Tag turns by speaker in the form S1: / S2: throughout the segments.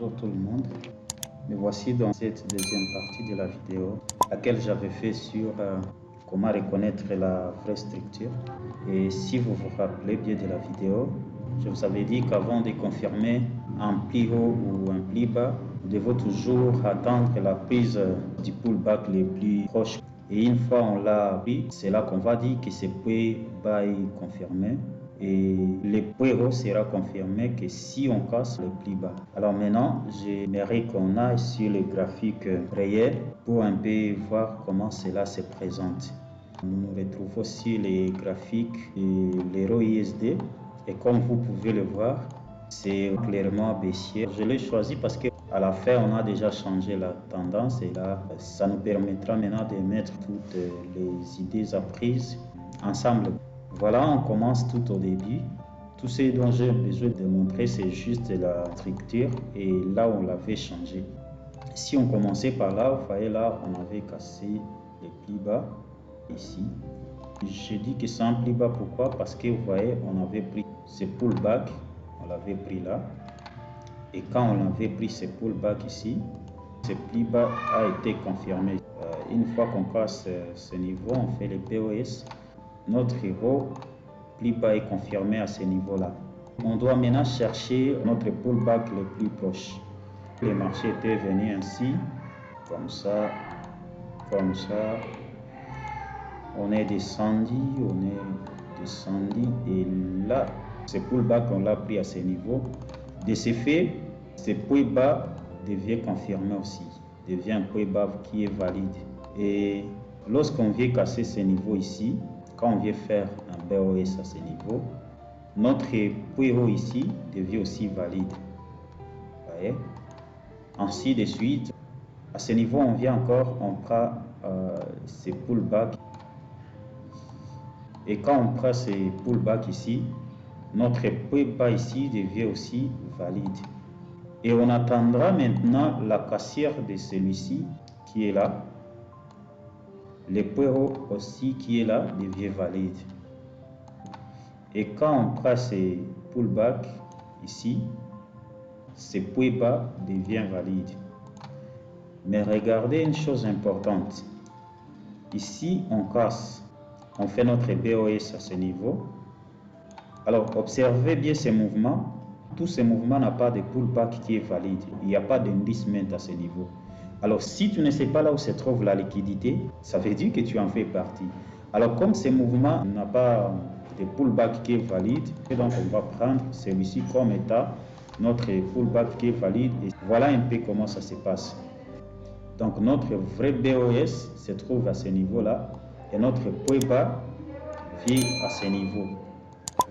S1: Bonjour tout le monde. Me voici dans cette deuxième partie de la vidéo, laquelle j'avais fait sur comment reconnaître la vraie structure. Et si vous vous rappelez bien de la vidéo, je vous avais dit qu'avant de confirmer un pli haut ou un pli bas, nous devons toujours attendre la prise du pullback le plus proche. Et une fois on l'a pris, c'est là qu'on va dire que ce pli bas est confirmé. Et le point haut sera confirmé que si on casse le pli bas. Alors maintenant, j'aimerais qu'on aille sur le graphique réel pour un peu voir comment cela se présente. Nous nous retrouvons sur les graphiques de l'euro USD et comme vous pouvez le voir, c'est clairement baissier. Je l'ai choisi parce que à la fin, on a déjà changé la tendance et là, ça nous permettra maintenant de mettre toutes les idées apprises ensemble. Voilà, on commence tout au début. Tout ce dont j'ai besoin de montrer, c'est juste la structure et là on l'avait changé. Si on commençait par là, vous voyez là, on avait cassé les plis bas ici. Je dis que c'est un pli bas, pourquoi? Parce que vous voyez, on avait pris ce pullback, on l'avait pris là. Et quand on avait pris ce pullback ici, ce pli bas a été confirmé. Une fois qu'on casse ce niveau, on fait les POS. Notre haut pli bas est confirmé à ce niveau-là. On doit maintenant chercher notre pullback le plus proche. Le marché était venu ainsi, comme ça, comme ça. On est descendu, et là, ce pullback, on l'a pris à ce niveau. De ce fait, ce point bas devient confirmé aussi, devient un point bas qui est valide. Et lorsqu'on vient casser ce niveau ici, quand on vient faire un BOS à ce niveau, notre point haut ici devient aussi valide. Vous voyez? Ainsi de suite. À ce niveau, on vient encore, on prend ces pullbacks. Et quand on prend ces pullbacks ici, notre point bas ici devient aussi valide. Et on attendra maintenant la cassière de celui-ci qui est là. Le point haut aussi qui est là devient valide. Et quand on prend ces pullbacks ici, ce point bas devient valide. Mais regardez une chose importante. Ici, on casse. On fait notre BOS à ce niveau. Alors, observez bien ces mouvements. Tous ces mouvements n'ont pas de pullback qui est valide. Il n'y a pas d'indicement à ce niveau. Alors, si tu ne sais pas là où se trouve la liquidité, ça veut dire que tu en fais partie. Alors, comme ces mouvements n'ont pas de pullback qui est valide, et donc on va prendre celui-ci comme état notre pullback qui est valide. Et voilà un peu comment ça se passe. Donc, notre vrai BOS se trouve à ce niveau-là et notre point bas vient à ce niveau.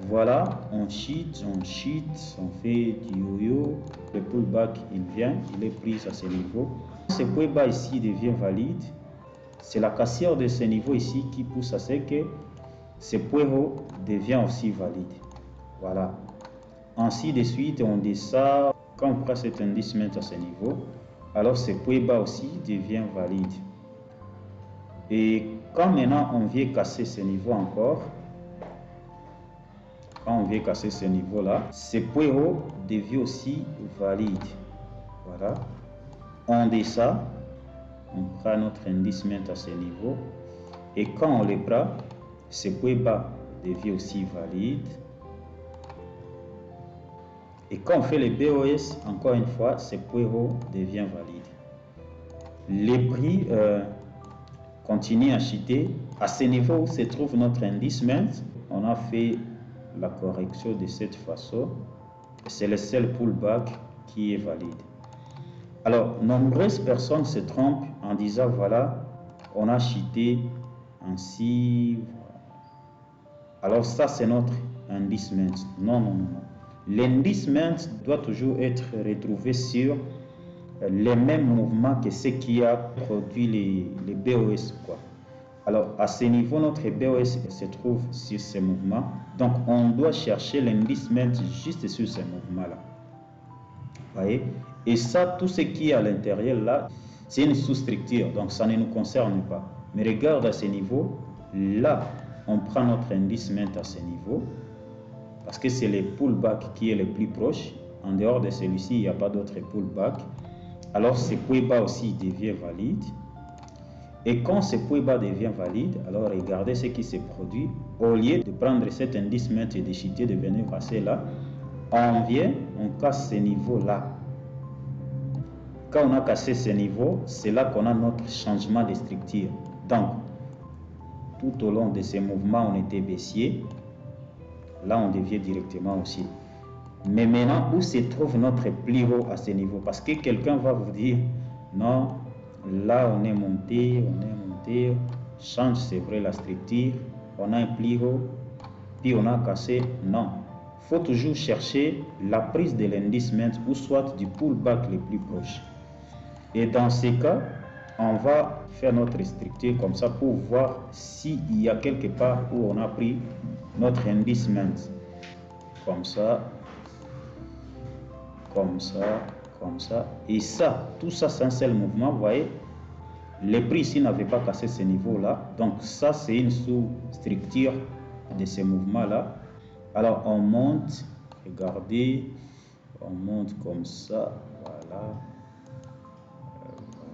S1: Voilà, on cheat, on fait du yo-yo. Le pullback, il vient, il est pris à ce niveau. Ce point bas ici devient valide. C'est la cassière de ce niveau ici qui pousse à ce que ce point haut devient aussi valide. Voilà. Ainsi de suite, on descend. Quand on prend cet indicement à ce niveau, alors ce point bas aussi devient valide. Et quand maintenant on vient casser ce niveau encore, quand on vient casser ce niveau-là, ce point haut devient aussi valide. Voilà. On descend, on prend notre indicement à ce niveau. Et quand on le prend, ce point bas devient aussi valide. Et quand on fait le BOS, encore une fois, ce point haut devient valide. Les prix continuent à chuter. À ce niveau où se trouve notre indicement, on a fait la correction de cette façon. C'est le seul pullback qui est valide. Alors, nombreuses personnes se trompent en disant voilà, on a chuté ainsi. Alors ça, c'est notre indicement. Non, non, non. L'indicement doit toujours être retrouvé sur les mêmes mouvements que ce qui a produit les BOS, quoi. Alors, à ce niveau, notre BOS se trouve sur ces mouvements. Donc, on doit chercher l'indicement juste sur ces mouvements-là. Voyez? Et ça, tout ce qui est à l'intérieur là, c'est une sous-structure. Donc, ça ne nous concerne pas. Mais regarde à ce niveau, là, on prend notre indicement à ce niveau. Parce que c'est le pullback qui est le plus proche. en dehors de celui-ci, il n'y a pas d'autre pullback, alors ce point bas aussi devient valide. Et quand ce point bas devient valide, alors regardez ce qui se produit. Au lieu de prendre cet indice maître et de chuter, de venir passer là, on vient, on casse ce niveau-là. Quand on a cassé ce niveau, c'est là qu'on a notre changement de structure. Donc, tout au long de ces mouvements, on était baissier. Là, on devient directement haussier. Mais maintenant, où se trouve notre plus haut à ce niveau? Parce que quelqu'un va vous dire, non, là, on est monté, change, c'est vrai, la structure, on a un plus haut, puis on a cassé. Non, il faut toujours chercher la prise de l'indice maître ou soit du pullback le plus proche. Et dans ces cas, on va faire notre structure comme ça pour voir s'il y a quelque part où on a pris notre indice maître. Comme ça, comme ça, comme ça. Et ça, tout ça, c'est un seul mouvement. Vous voyez, les prix ici n'avaient pas cassé ce niveau-là. Donc ça, c'est une sous-structure de ce mouvement-là. Alors on monte, regardez, on monte comme ça, voilà.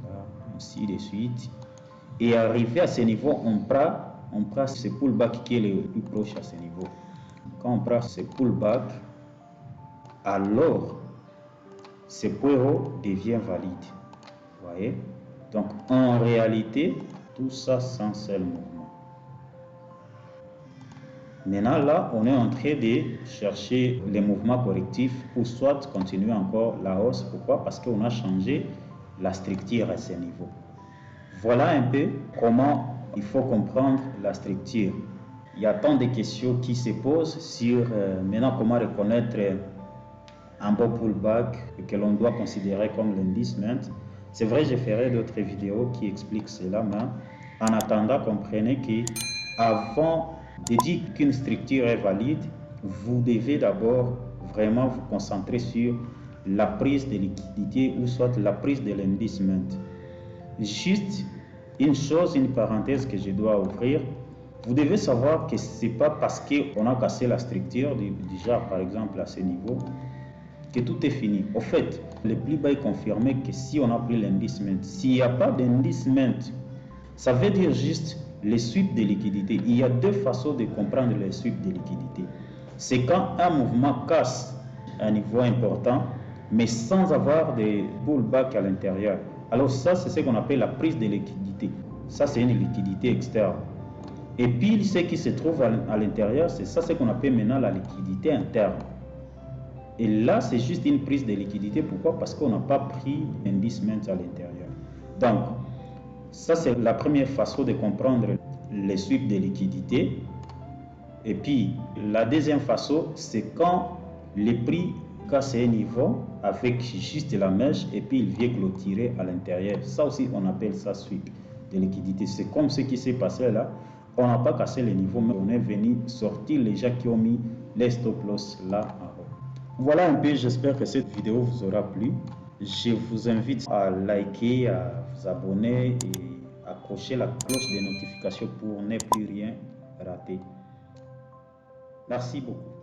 S1: Voilà, ainsi de suite. Et arrivé à ce niveau, on prend ce pullback qui est le plus proche à ce niveau. Quand on prend ce pullback, alors ce point haut devient valide. Vous voyez? Donc en réalité, tout ça sans seul mouvement. Maintenant là, on est en train de chercher les mouvements correctifs pour soit continuer encore la hausse. Pourquoi? Parce qu'on a changé la structure à ce niveau. Voilà un peu comment il faut comprendre la structure. Il y a tant de questions qui se posent sur maintenant comment reconnaître un bon pullback que l'on doit considérer comme l'indice maître. C'est vrai, je ferai d'autres vidéos qui expliquent cela, mais en attendant, comprenez que avant de dire qu'une structure est valide, vous devez d'abord vraiment vous concentrer sur la prise de liquidité ou soit la prise de l'indice maître. Juste une chose, une parenthèse que je dois ouvrir, vous devez savoir que ce n'est pas parce qu'on a cassé la structure, déjà par exemple à ce niveau, que tout est fini. Au fait, le plus bas est confirmé que si on a pris l'indice maître, s'il n'y a pas d'indice maître, ça veut dire juste les sweeps de liquidité. Il y a deux façons de comprendre les sweeps de liquidité. C'est quand un mouvement casse un niveau important, mais sans avoir de pullback à l'intérieur. Alors ça, c'est ce qu'on appelle la prise de liquidité. Ça, c'est une liquidité externe. Et puis, ce qui se trouve à l'intérieur, c'est ça, ce qu'on appelle maintenant la liquidité interne. Et là, c'est juste une prise de liquidité. Pourquoi? Parce qu'on n'a pas pris l'indice maître à l'intérieur. Donc, ça, c'est la première façon de comprendre les sweeps de liquidité. Et puis, la deuxième façon, c'est quand les prix cassent un niveau avec juste la mèche et puis il vient clôturer à l'intérieur. Ça aussi, on appelle ça sweep de liquidité. C'est comme ce qui s'est passé là. On n'a pas cassé les niveaux, mais on est venu sortir les gens qui ont mis les stop loss là en haut. Voilà un peu, j'espère que cette vidéo vous aura plu. Je vous invite à liker, à vous abonner et accrocher la cloche de notification pour ne plus rien rater. Merci beaucoup.